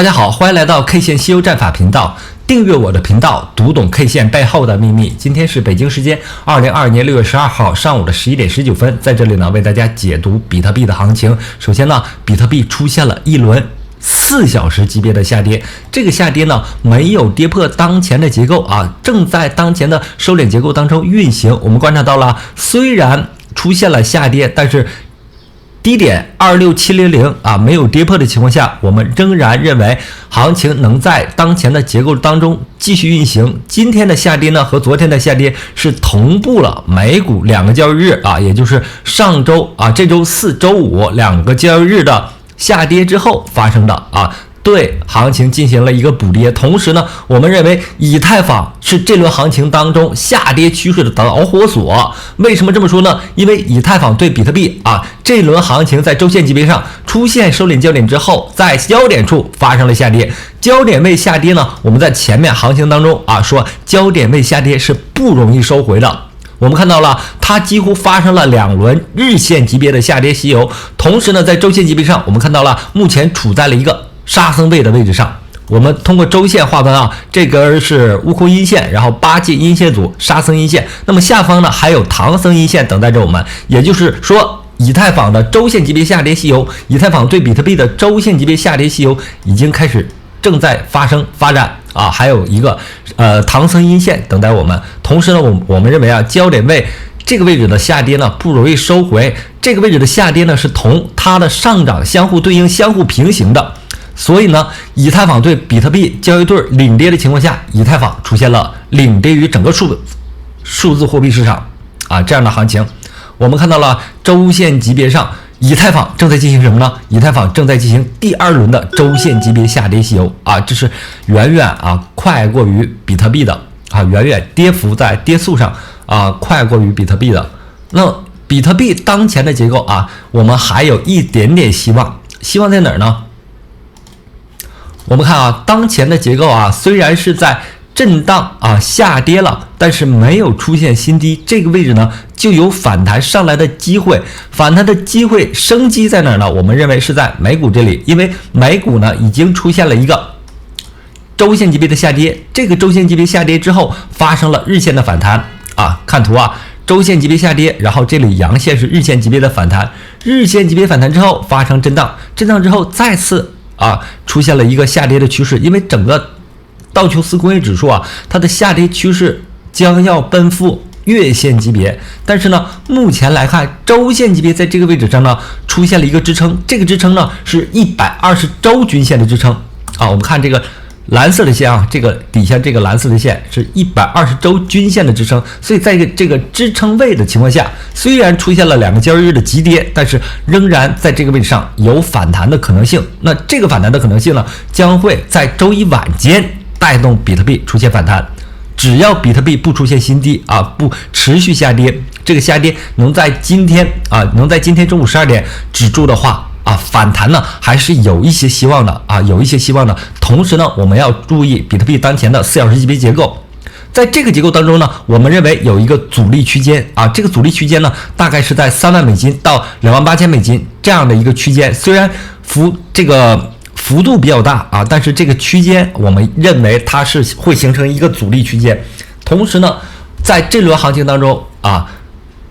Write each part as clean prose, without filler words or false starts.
大家好，欢迎来到 K 线西游战法频道，订阅我的频道，读懂 K 线背后的秘密。今天是北京时间2022年6月12号上午的11点19分，在这里呢为大家解读比特币的行情。首先呢，比特币出现了一轮4小时级别的下跌，这个下跌呢没有跌破当前的结构啊，正在当前的收敛结构当中运行。我们观察到了，虽然出现了下跌，但是低点26700啊没有跌破的情况下，我们仍然认为行情能在当前的结构当中继续运行。今天的下跌呢和昨天的下跌是同步了美股2个交易日啊，也就是上周啊这周4、周52个交易日的下跌之后发生的啊，对行情进行了一个补跌。同时呢，我们认为以太坊是这轮行情当中下跌趋势的导火索。为什么这么说呢？因为以太坊对比特币啊这轮行情在周线级别上出现收敛焦点之后，在焦点处发生了下跌。焦点位下跌呢，我们在前面行情当中啊说焦点位下跌是不容易收回的。我们看到了，它几乎发生了2轮日线级别的下跌西游。同时呢，在周线级别上，我们看到了目前处在了一个沙僧位的位置上。我们通过周线划分啊，这根是悟空阴线，然后8进阴线组沙僧阴线，那么下方呢还有唐僧阴线等待着我们。也就是说，以太坊的周线级别下跌西游，以太坊对比特币的周线级别下跌西游已经开始正在发展啊，还有一个唐僧阴线等待我们。同时呢，我们认为啊，焦点位这个位置的下跌呢不容易收回，这个位置的下跌呢是同它的上涨相互对应、相互平行的。所以呢，以太坊对比特币交易对领跌的情况下，以太坊出现了领跌于整个数字货币市场啊这样的行情。我们看到了周线级别上，以太坊正在进行什么呢？以太坊正在进行第2轮的周线级别下跌西游啊，这是远远啊快过于比特币的啊，远远跌幅在跌速上啊快过于比特币的。那比特币当前的结构啊，我们还有一点点希望，希望在哪儿呢？我们看啊，当前的结构啊，虽然是在震荡啊下跌了，但是没有出现新低，这个位置呢就有反弹上来的机会。反弹的机会生机在哪儿呢？我们认为是在美股这里，因为美股呢已经出现了一个周线级别的下跌，这个周线级别下跌之后发生了日线的反弹啊。看图啊，周线级别下跌，然后这里阳线是日线级别的反弹，日线级别反弹之后发生震荡，震荡之后再次出现了一个下跌的趋势。因为整个道琼斯工业指数啊，它的下跌趋势将要奔赴月线级别，但是呢，目前来看，周线级别在这个位置上呢出现了一个支撑，这个支撑呢是120周均线的支撑啊。我们看这个蓝色的线啊，这个底下这个蓝色的线是120周均线的支撑，所以在这个支撑位的情况下，虽然出现了2个交易日的急跌，但是仍然在这个位置上有反弹的可能性。那这个反弹的可能性呢，将会在周一晚间带动比特币出现反弹。只要比特币不出现新低啊，不持续下跌，这个下跌能在今天中午12点止住的话啊，反弹呢还是有一些希望的啊，有一些希望的。同时呢，我们要注意比特币当前的4小时级别结构，在这个结构当中呢，我们认为有一个阻力区间啊，这个阻力区间呢大概是在3万美金到28000美金这样的一个区间。虽然幅度比较大啊，但是这个区间我们认为它是会形成一个阻力区间。同时呢，在这轮行情当中啊，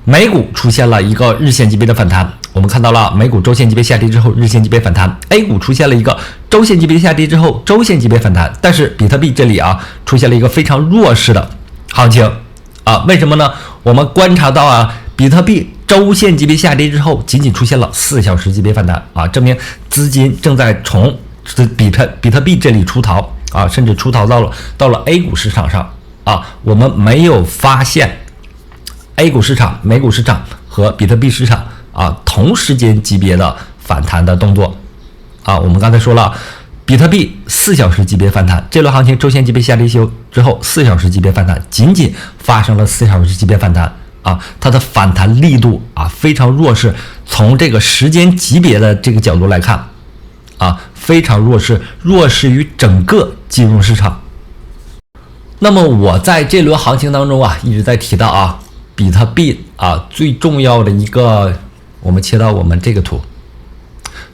美股出现了一个日线级别的反弹。我们看到了美股周线级别下跌之后日线级别反弹， A 股出现了一个周线级别下跌之后周线级别反弹，但是比特币这里啊出现了一个非常弱势的行情啊。为什么呢？我们观察到啊，比特币周线级别下跌之后仅仅出现了4小时级别反弹啊，证明资金正在从比特币这里出逃啊，甚至出逃到了 A 股市场上啊。我们没有发现 A 股市场、美股市场和比特币市场同时间级别的反弹的动作啊。我们刚才说了，比特币4小时级别反弹，这轮行情周线级别下跌修之后4小时级别反弹，仅仅发生了4小时级别反弹啊，它的反弹力度啊非常弱势。从这个时间级别的这个角度来看啊，非常弱势，弱势于整个金融市场。那么我在这轮行情当中啊，一直在提到啊，比特币啊最重要的一个，我们切到我们这个图，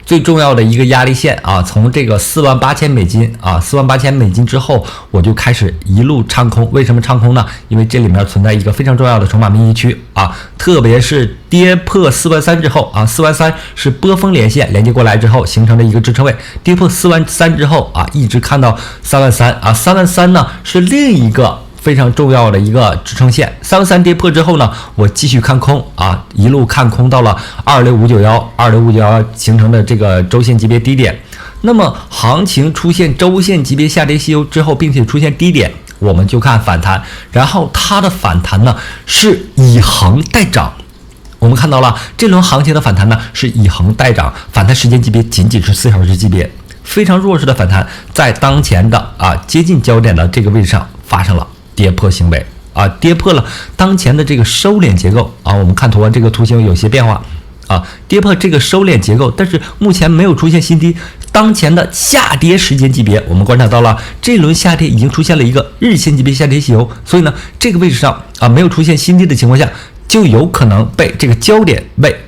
最重要的一个压力线啊，从这个$48,000啊，$48,000之后，我就开始一路唱空。为什么唱空呢？因为这里面存在一个非常重要的筹码密集区啊，特别是跌破43000之后啊，43000是波峰连线连接过来之后形成的一个支撑位，跌破43000之后啊，一直看到33000啊，33000呢是另一个非常重要的一个支撑线，33000跌破之后呢，我继续看空啊，一路看空到了26591形成的这个周线级别低点。那么行情出现周线级别下跌吸收之后，并且出现低点，我们就看反弹，然后它的反弹呢是以横带涨。我们看到了这轮行情的反弹呢是以横带涨，反弹时间级别仅仅是4小时级别，非常弱势的反弹，在当前的接近焦点的这个位置上发生了跌破行为啊，跌破了当前的这个收敛结构啊。我们看图啊，这个图形有些变化啊，跌破这个收敛结构，但是目前没有出现新低。当前的下跌时间级别，我们观察到了这轮下跌已经出现了一个日线级别下跌吸油，所以呢，这个位置上没有出现新低的情况下，就有可能被这个焦点位，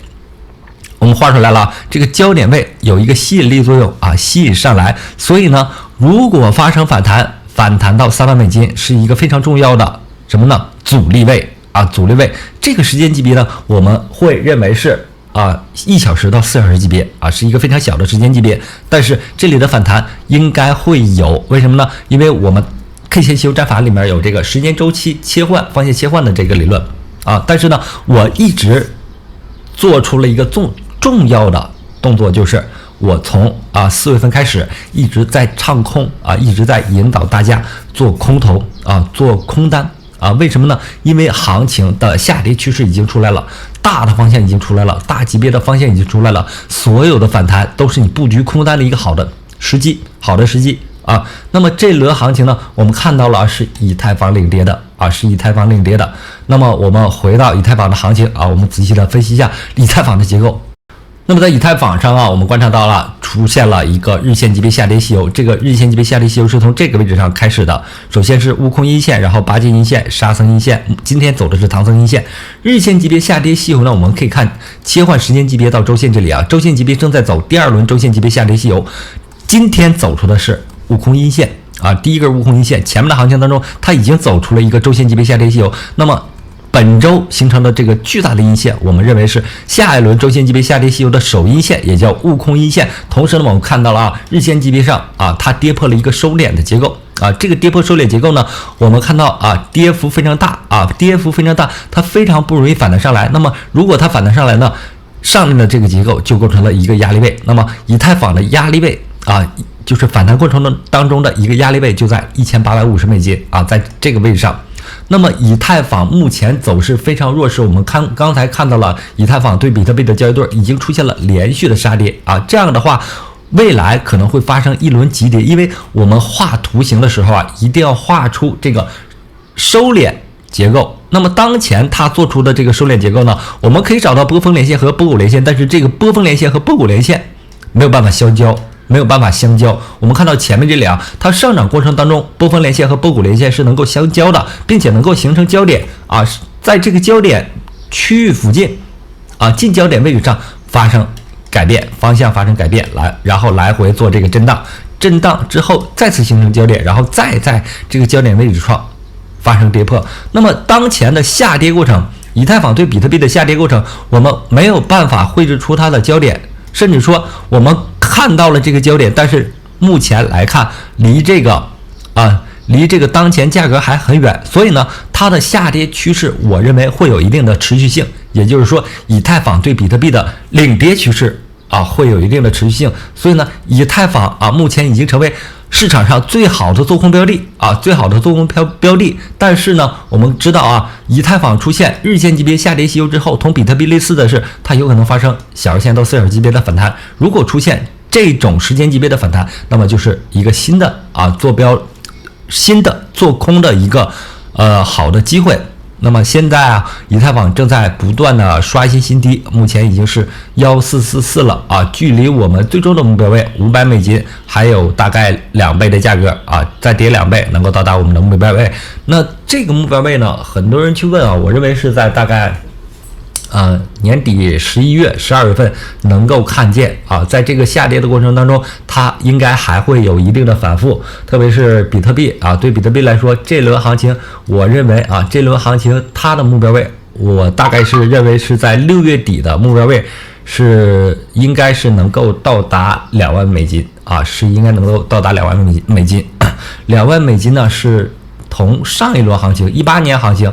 我们画出来了，这个焦点位有一个吸引力作用啊，吸引上来。所以呢，如果发生反弹到$30,000是一个非常重要的什么呢？阻力位啊，阻力位。这个时间级别呢，我们会认为是1小时到4小时级别啊，是一个非常小的时间级别。但是这里的反弹应该会有，为什么呢？因为我们 K 线吸收战法里面有这个时间周期切换、方向切换的这个理论啊。但是呢，我一直做出了一个重要的动作，就是我从4月份开始一直在唱空啊，一直在引导大家做空头啊，做空单啊。为什么呢？因为行情的下跌趋势已经出来了，大的方向已经出来了，大级别的方向已经出来了，所有的反弹都是你布局空单的一个好的时机啊。那么这轮行情呢，我们看到了是以太坊领跌的啊，是以太坊领跌的。那么我们回到以太坊的行情啊，我们仔细的分析一下以太坊的结构。那么在以太坊上我们观察到了出现了一个日线级别下跌吸油，这个日线级别下跌吸油是从这个位置上开始的。首先是悟空阴线，然后八戒阴线、沙僧阴线，今天走的是唐僧阴线。日线级别下跌吸油呢，我们可以看切换时间级别到周线这里啊，周线级别正在走第二轮周线级别下跌吸油，今天走出的是悟空阴线啊，第一根悟空阴线，前面的行情当中它已经走出了一个周线级别下跌吸油。那么本周形成的这个巨大的阴线，我们认为是下一轮周线级别下跌吸油的首阴线，也叫悟空阴线。同时呢，我们看到了日线级别上它跌破了一个收敛的结构啊。这个跌破收敛结构呢，我们看到跌幅非常大跌幅非常大，它非常不容易反弹上来。那么如果它反弹上来呢，上面的这个结构就构成了一个压力位。那么以太坊的压力位就是反弹过程当中的一个压力位就在$1850在这个位置上。那么以太坊目前走势非常弱势，我们刚才看到了以太坊对比特币的交易对已经出现了连续的杀跌这样的话未来可能会发生一轮急跌。因为我们画图形的时候一定要画出这个收敛结构。那么当前它做出的这个收敛结构呢，我们可以找到波峰连线和波谷连线，但是这个波峰连线和波谷连线没有办法相交。我们看到前面这俩，它上涨过程当中，波峰连线和波谷连线是能够相交的，并且能够形成焦点在这个焦点区域附近近焦点位置上发生改变，方向发生改变，然后来回做这个震荡之后再次形成焦点，然后再在这个焦点位置上发生跌破。那么当前的下跌过程，以太坊对比特币的下跌过程，我们没有办法绘制出它的焦点，甚至说我们看到了这个焦点，但是目前来看离这个当前价格还很远，所以呢它的下跌趋势我认为会有一定的持续性，也就是说以太坊对比特币的领跌趋势会有一定的持续性。所以呢以太坊目前已经成为市场上最好的做空标的但是呢我们知道以太坊出现日线级别下跌吸油之后，同比特币类似的是它有可能发生小日线到4小时级别的反弹。如果出现这种时间级别的反弹，那么就是一个新的做空的一个好的机会。那么现在以太坊正在不断的刷新新低，目前已经是1444了距离我们最终的目标位$500还有大概2倍的价格再跌2倍能够到达我们的目标位。那这个目标位呢，很多人去问我认为是在大概年底11月、12月份能够看见啊，在这个下跌的过程当中，它应该还会有一定的反复，特别是比特币啊，对比特币来说，这轮行情，我认为啊，这轮行情它的目标位，我大概是认为是在6月底的目标位，应该是能够到达2万美金啊，是应该能够到达2万美金，2万美金呢是同上一轮行情18年行情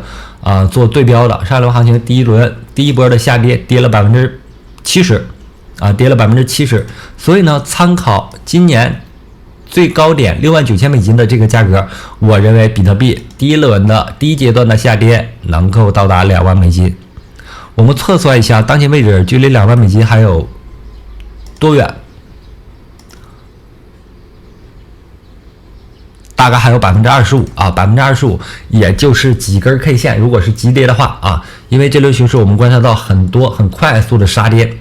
做对标的。上一轮行情第一波的下跌跌了70%啊，跌了70%，所以呢，参考今年最高点69000美金的这个价格，我认为比特币第一阶段的下跌能够到达2万美金。我们测算一下，当前位置距离2万美金还有多远？大概还有25%啊，25%，也就是几根 K 线，如果是急跌的话啊，因为这轮熊市我们观察到很快速的杀跌，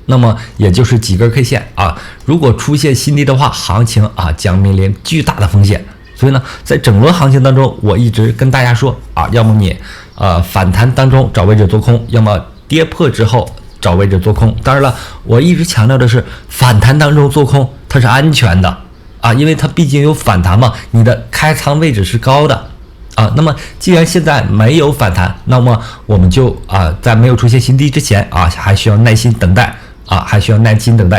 那么也就是几根 K 线啊，如果出现新低的话，行情啊将面临巨大的风险。所以呢，在整轮行情当中，我一直跟大家说啊，要么你反弹当中找位置做空，要么跌破之后找位置做空。当然了，我一直强调的是反弹当中做空它是安全的啊，因为它毕竟有反弹嘛，你的开仓位置是高的啊。那么既然现在没有反弹，那么我们就在没有出现新低之前啊，还需要耐心等待啊，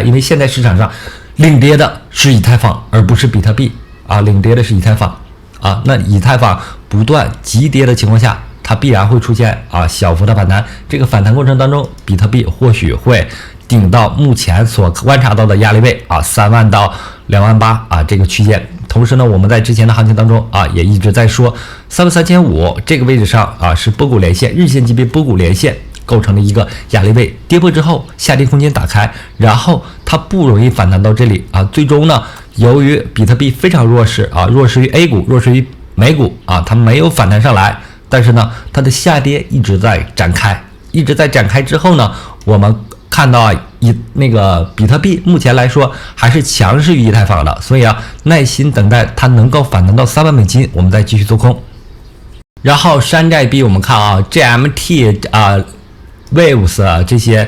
因为现在市场上领跌的是以太坊，而不是比特币啊，领跌的是以太坊啊。那以太坊不断急跌的情况下，它必然会出现小幅的反弹。这个反弹过程当中，比特币或许会顶到目前所观察到的压力位3万到2万8这个区间。同时呢，我们在之前的行情当中也一直在说33500这个位置上是波谷连线，日线级别波谷连线构成了一个压力位，跌破之后下跌空间打开，然后它不容易反弹到这里最终呢，由于比特币非常弱势弱势于 A 股，弱势于美股它没有反弹上来，但是呢，它的下跌一直在展开之后呢，我们看到那个比特币目前来说还是强势于以太坊的，所以耐心等待它能够反弹到3万美金，我们再继续做空。然后山寨币我们看GMT Waves 这些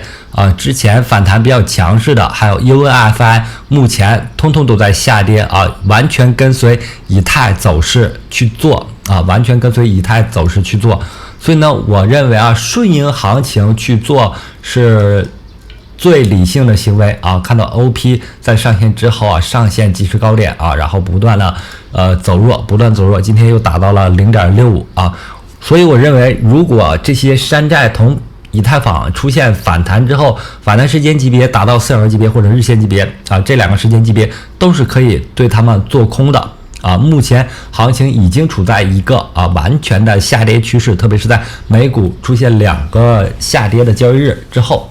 之前反弹比较强势的，还有 UNFI 目前通通都在下跌完全跟随以太走势去做所以呢，我认为顺应行情去做是最理性的行为看到 OP 在上线之后上线即时高点然后不断的走弱，今天又达到了 0.65 所以我认为，如果这些山寨同以太坊出现反弹之后，反弹时间级别达到4小时级别或者日线级别这两个时间级别都是可以对他们做空的目前行情已经处在一个完全的下跌趋势，特别是在美股出现2个下跌的交易日之后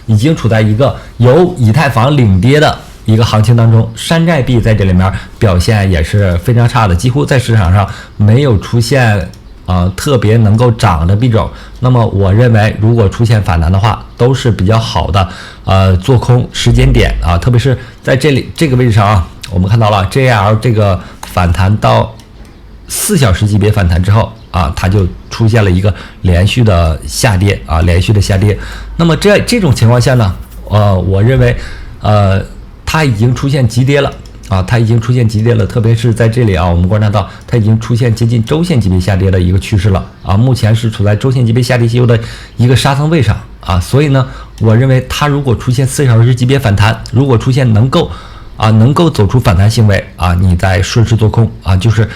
已经处在一个由以太坊领跌的一个行情当中。山寨币在这里面表现也是非常差的，几乎在市场上没有出现特别能够涨的币种。那么我认为，如果出现反弹的话，都是比较好的做空时间点特别是在这个位置上我们看到了 JL 这个反弹到4小时级别反弹之后它就出现了一个连续的下跌那么这种情况下呢，我认为它已经出现急跌了特别是在这里我们观察到它已经出现接近周线级别下跌的一个趋势了目前是处在周线级别下跌期的一个杀仓位上所以呢，我认为它如果出现4小时级别反弹，如果出现能够走出反弹行为你再顺势做空就是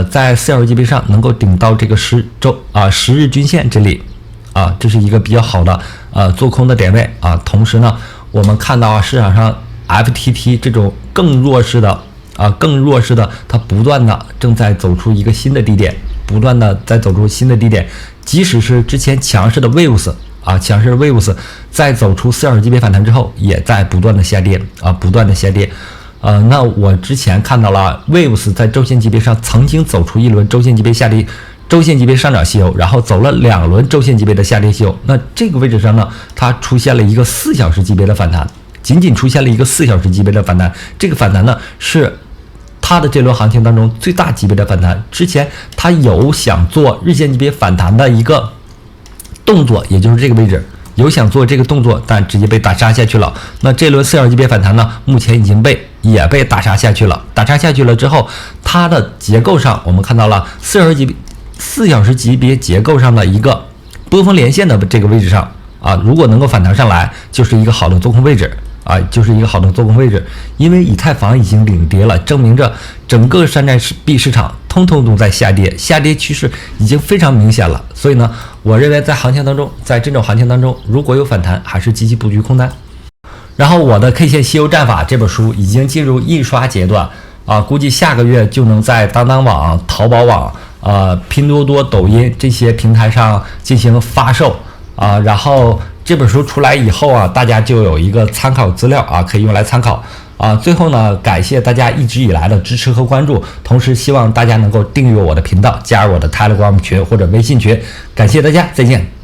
在4小时级别上能够顶到这个10日均线这里这是一个比较好的做空的点位同时呢，我们看到市场上 FTT 这种更弱势的，它不断的正在走出一个新的低点，即使是之前强势的 Waves 在走出4小时级别反弹之后，也在不断的下跌那我之前看到了 Waves 在周线级别上曾经走出一轮周线级别下跌，周线级别上涨犀牛，然后走了2轮周线级别的下跌犀牛。那这个位置上呢，它出现了一个4小时级别的反弹，仅出现了一个4小时级别的反弹。这个反弹呢，是它的这轮行情当中最大级别的反弹。之前它有想做日线级别反弹的一个动作，也就是这个位置，有想做这个动作，但直接被打杀下去了。那这轮4小时级别反弹呢，目前已经也被打杀下去了。打杀下去了之后，它的结构上我们看到了4小时级别结构上的一个波峰连线的这个位置上啊，如果能够反弹上来，就是一个好的做空位置。就是一个好的做空位置，因为以太坊已经领跌了，证明着整个山寨币市场通通都在下跌，下跌趋势已经非常明显了。所以呢，我认为在这种行情当中，如果有反弹，还是积极布局空单。然后我的 K 线西游战法这本书已经进入印刷阶段估计下个月就能在当当网、淘宝网、拼多多、抖音这些平台上进行发售然后这本书出来以后大家就有一个参考资料可以用来参考最后呢，感谢大家一直以来的支持和关注，同时希望大家能够订阅我的频道，加入我的 Telegram 群或者微信群，感谢大家，再见。